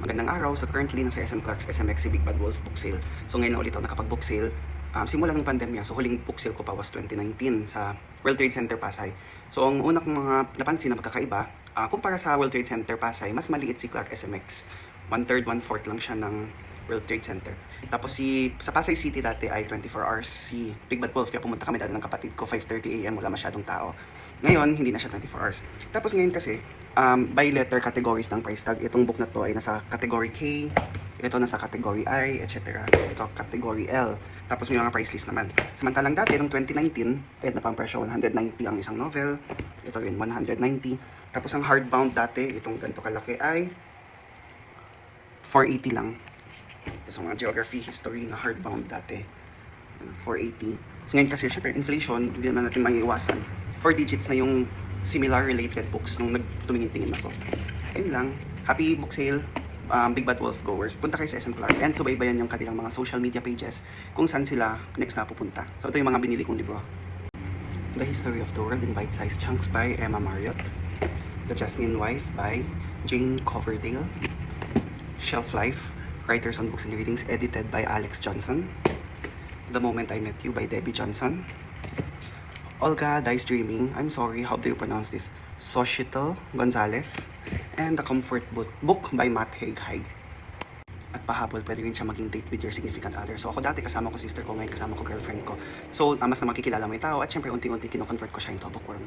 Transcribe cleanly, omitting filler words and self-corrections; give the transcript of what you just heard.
Magandang araw. So currently nasa SM Clark's SMXC Big Bad Wolf book sale. So ngayon na ulit ako nakapag-book sale. Simula ng pandemya, so huling book sale ko pa was 2019 sa World Trade Center Pasay. So ang una kong mga napansin na magkakaiba, kumpara sa World Trade Center Pasay, mas maliit si Clark SMX. 1/3, 1/4 lang siya ng World Trade Center. Tapos sa Pasay City dati ay 24 hours si Big Bad Wolf, kaya pumunta kami dati ng kapatid ko 5:30 AM, wala masyadong tao. Ngayon, hindi na siya 24 hours. Tapos ngayon kasi, by letter categories ng price tag. Itong book na to ay nasa category K, ito nasa category I, etc. Ito category L. Tapos may mga price list naman. Samantalang dati, noong 2019, ayun na pang presyo, 190 ang isang novel. Ito rin, 190. Tapos ang hardbound dati, itong ganito kalaki ay 480 lang. Ito sa mga geography, history na hardbound dati. 480. So ngayon kasi, syempre, inflation, hindi naman natin maiiwasan. 4 digits na yung similar related books nung nagtumingin-tingin na to. Ayun lang. Happy book sale, Big Bad Wolf goers. Punta kayo sa SM Clark and subaybayan yung kanilang mga social media pages kung saan sila next na pupunta. So ito yung mga binili kong libro. The History of the World in Bite-Sized Chunks by Emma Marriott. The Jasmine Wife by Jane Coverdale. Shelf Life, Writers on Books and Readings, edited by Alex Johnson. The Moment I Met You by Debbie Johnson. Olga Dies Dreaming, I'm sorry, how do you pronounce this? Xochitl Gonzalez. And The Comfort Book by Matt Haig. At pahabol, pwede rin siya maging date with your significant other. So ako dati kasama ko sister ko, ngayon kasama ko girlfriend ko. So mas na makikilala mo yung tao at syempre unti-unti kino-convert ko siya into bookworm.